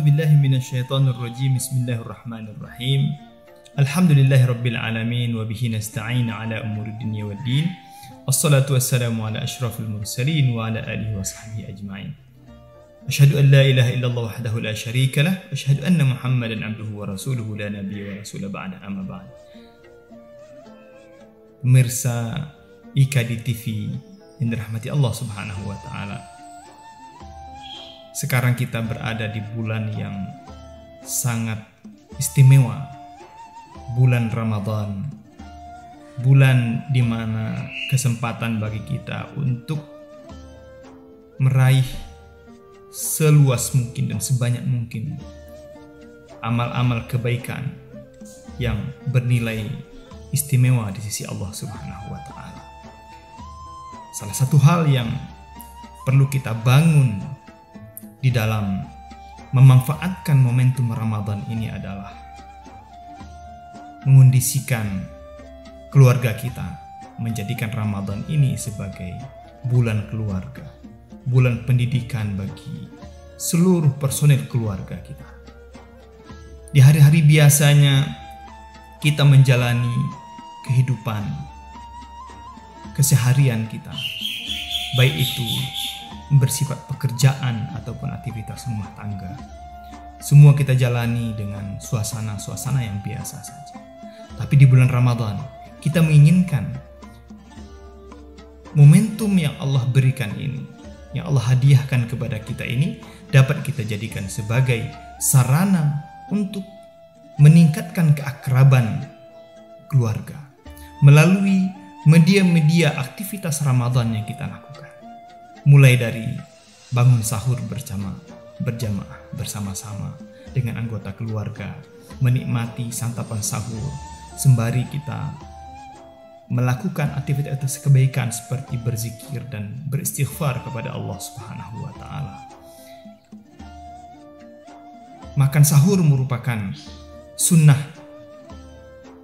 billahi minasyaitonir rajim. Bismillahirrahmanirrahim. Alhamdulillahirabbil alamin wa bihi nasta'in ala umurid dunya waddin. Wassalatu wassalamu ala asyrafil mursalin wa ala alihi wa sahbihi ajma'in. Asyhadu an la ilaha illallah wahdahu la syarika lah, wa asyhadu anna Muhammadan abduhu wa rasuluhu la nabiyya wa rasula ba'da, amma ba'd. Pemirsa IKD TV yang dirahmati Allah Subhanahu wa taala. Sekarang kita berada di bulan yang sangat istimewa, bulan Ramadan. Bulan di mana kesempatan bagi kita untuk meraih seluas mungkin dan sebanyak mungkin amal-amal kebaikan yang bernilai istimewa di sisi Allah Subhanahu wa taala. Salah satu hal yang perlu kita bangun di dalam memanfaatkan momentum Ramadan ini adalah mengondisikan keluarga kita, menjadikan Ramadan ini sebagai bulan keluarga, bulan pendidikan bagi seluruh personel keluarga kita. Di hari-hari biasanya kita menjalani kehidupan keseharian kita, baik itu bersifat pekerjaan ataupun aktivitas rumah tangga. Semua kita jalani dengan suasana-suasana yang biasa saja. Tapi di bulan Ramadan, kita menginginkan momentum yang Allah berikan ini, yang Allah hadiahkan kepada kita ini, dapat kita jadikan sebagai sarana untuk meningkatkan keakraban keluarga melalui media-media aktivitas Ramadan yang kita lakukan. Mulai dari bangun sahur berjamaah bersama-sama dengan anggota keluarga, menikmati santapan sahur sembari kita melakukan aktivitas kebaikan seperti berzikir dan beristighfar kepada Allah Subhanahu wa taala. Makan sahur merupakan sunnah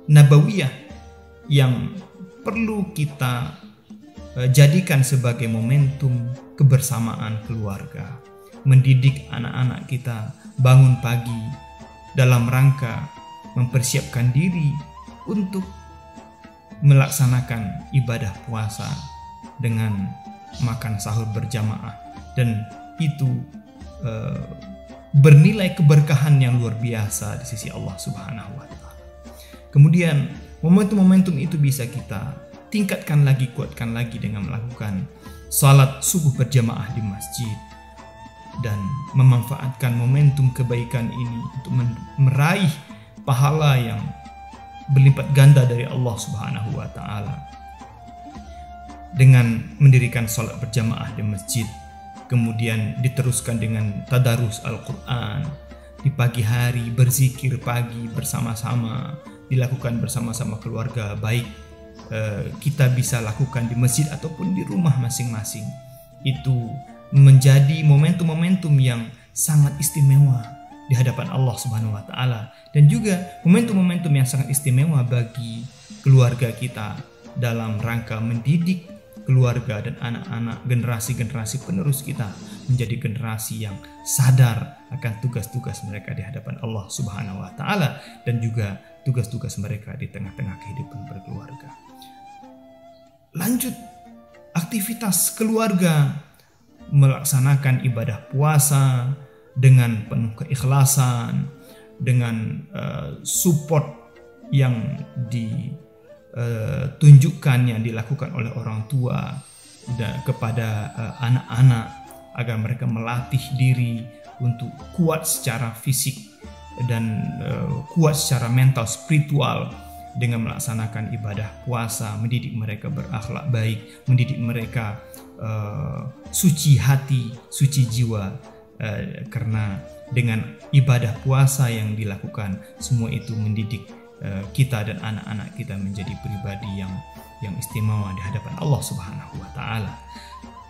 nabawiyah yang perlu kita jadikan sebagai momentum kebersamaan keluarga, mendidik anak-anak kita bangun pagi dalam rangka mempersiapkan diri untuk melaksanakan ibadah puasa dengan makan sahur berjamaah, dan itu bernilai keberkahan yang luar biasa di sisi Allah Subhanahu wa taala. Kemudian momentum-momentum itu bisa kita tingkatkan lagi, kuatkan lagi dengan melakukan salat subuh berjamaah di masjid dan memanfaatkan momentum kebaikan ini untuk meraih pahala yang berlipat ganda dari Allah Subhanahu wa taala dengan mendirikan salat berjamaah di masjid, kemudian diteruskan dengan tadarus Al-Qur'an di pagi hari, berzikir pagi bersama-sama, dilakukan bersama-sama keluarga, baik kita bisa lakukan di masjid ataupun di rumah masing-masing. Itu menjadi momentum-momentum yang sangat istimewa di hadapan Allah Subhanahu wa taala, dan juga momentum-momentum yang sangat istimewa bagi keluarga kita dalam rangka mendidik keluarga dan anak-anak, generasi-generasi penerus kita menjadi generasi yang sadar akan tugas-tugas mereka di hadapan Allah Subhanahu wa taala dan juga tugas-tugas mereka di tengah-tengah kehidupan berkeluarga. Lanjut aktivitas keluarga, melaksanakan ibadah puasa dengan penuh keikhlasan, dengan support yang ditunjukkan, yang dilakukan oleh orang tua kepada anak-anak agar mereka melatih diri untuk kuat secara fisik dan kuat secara mental spiritual dengan melaksanakan ibadah puasa, mendidik mereka berakhlak baik, mendidik mereka suci hati, suci jiwa, karena dengan ibadah puasa yang dilakukan, semua itu mendidik kita dan anak-anak kita menjadi pribadi yang istimewa di hadapan Allah Subhanahu wa taala.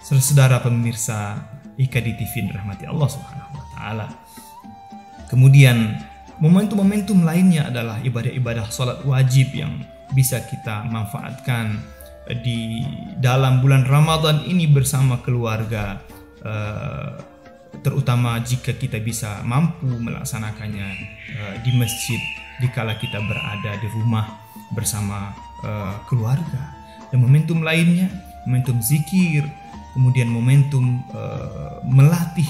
Saudara pemirsa IKD TV dirahmati Allah Subhanahu wa taala. Kemudian momentum-momentum lainnya adalah ibadah-ibadah salat wajib yang bisa kita manfaatkan di dalam bulan Ramadan ini bersama keluarga, terutama jika kita bisa mampu melaksanakannya di masjid dikala kita berada di rumah bersama keluarga. Dan momentum lainnya, momentum zikir, kemudian momentum melatih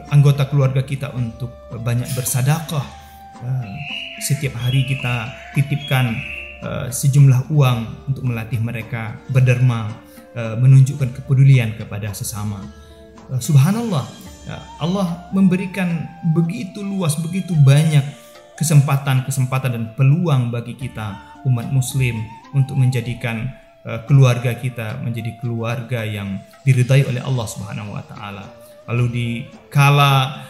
anggota keluarga kita untuk banyak bersedekah. Setiap hari kita titipkan sejumlah uang untuk melatih mereka berderma, menunjukkan kepedulian kepada sesama. Subhanallah, Allah memberikan begitu luas, begitu banyak kesempatan dan peluang bagi kita umat muslim untuk menjadikan keluarga kita menjadi keluarga yang diridai oleh Allah Subhanahu wa taala. Lalu di kala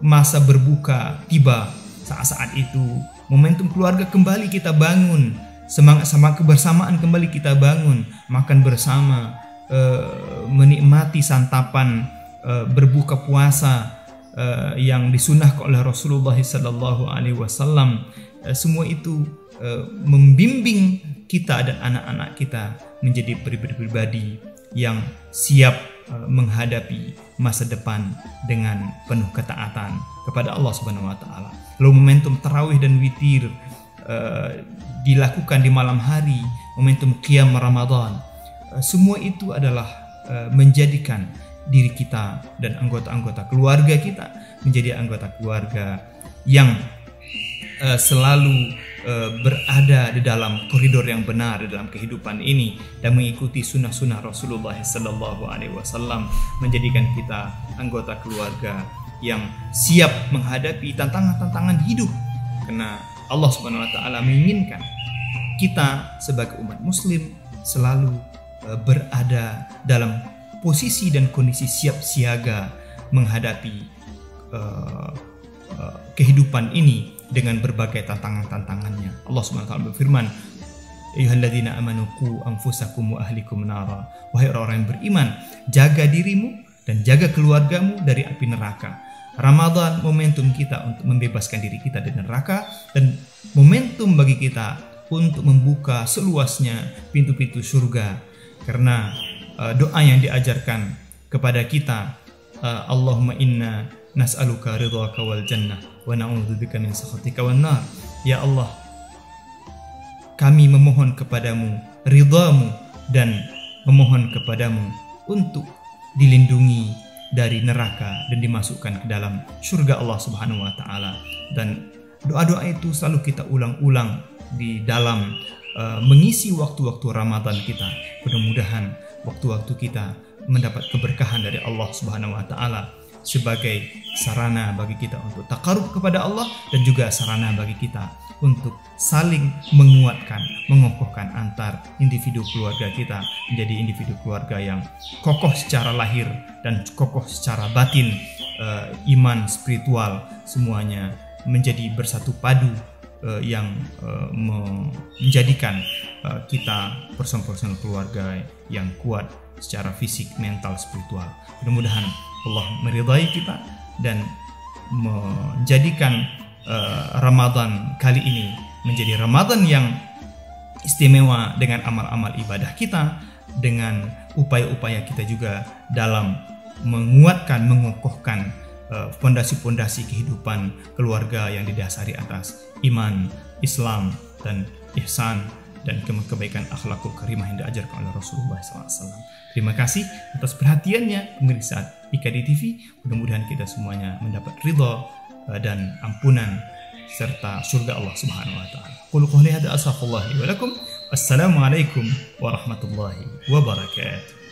masa berbuka tiba, saat-saat itu momentum keluarga kembali kita bangun, semangat kebersamaan kembali kita bangun, makan bersama, menikmati santapan berbuka puasa yang disunahkan oleh Rasulullah sallallahu alaihi wasallam. Semua itu membimbing kita dan anak-anak kita menjadi pribadi-pribadi yang siap menghadapi masa depan dengan penuh ketaatan kepada Allah Subhanahu wa taala. Lalu momentum tarawih dan witir dilakukan di malam hari, momentum qiyam Ramadan. Semua itu adalah menjadikan diri kita dan anggota-anggota keluarga kita menjadi anggota keluarga yang selalu berada di dalam koridor yang benar di dalam kehidupan ini dan mengikuti sunnah-sunnah Rasulullah sallallahu alaihi wasallam, menjadikan kita anggota keluarga yang siap menghadapi tantangan-tantangan hidup, karena Allah Subhanahu wa taala menginginkan kita sebagai umat muslim selalu berada dalam posisi dan kondisi siap siaga menghadapi kehidupan ini dengan berbagai tantangannya. Allah Subhanahu wa taala berfirman, "Ayyuhalladzina amanu qu anfusakum wa ahlikum nara." Wahai orang-orang yang beriman, jaga dirimu dan jaga keluargamu dari api neraka. Ramadan momentum kita untuk membebaskan diri kita dari neraka dan momentum bagi kita untuk membuka seluasnya pintu-pintu surga. Karena doa yang diajarkan kepada kita, Allahumma inna nas'aluka ridhaka wal jannah wa na'udzubika min sakhatika wan nar. Ya Allah, kami memohon kepadamu ridhamu dan memohon kepadamu untuk dilindungi dari neraka dan dimasukkan ke dalam surga Allah Subhanahu wa taala. Dan doa-doa itu selalu kita ulang-ulang di dalam mengisi waktu-waktu Ramadan kita. Mudah-mudahan waktu-waktu kita mendapat keberkahan dari Allah Subhanahu wa taala sebagai sarana bagi kita untuk takarub kepada Allah dan juga sarana bagi kita untuk saling menguatkan, mengokohkan antar individu keluarga kita menjadi individu keluarga yang kokoh secara lahir dan kokoh secara batin, iman, spiritual, semuanya menjadi bersatu padu yang menjadikan kita person-person keluarga yang kuat secara fisik, mental, spiritual. Mudah-mudahan Allah meridai kita dan menjadikan Ramadan kali ini menjadi Ramadan yang istimewa dengan amal-amal ibadah kita, dengan upaya-upaya kita juga dalam menguatkan, mengokohkan fondasi-fondasi kehidupan keluarga yang didasari atas iman, Islam, dan ihsan dan kebaikan akhlakul karimah yang diajarkan oleh Rasulullah SAW. Terima kasih atas perhatiannya pemirsa IKD TV. Mudah-mudahan kita semuanya mendapat ridha dan ampunan serta surga Allah Subhanahu wa taala. Qul qouli hadza astaghfirullahi wa lakum. Assalamualaikum warahmatullahi wabarakatuh.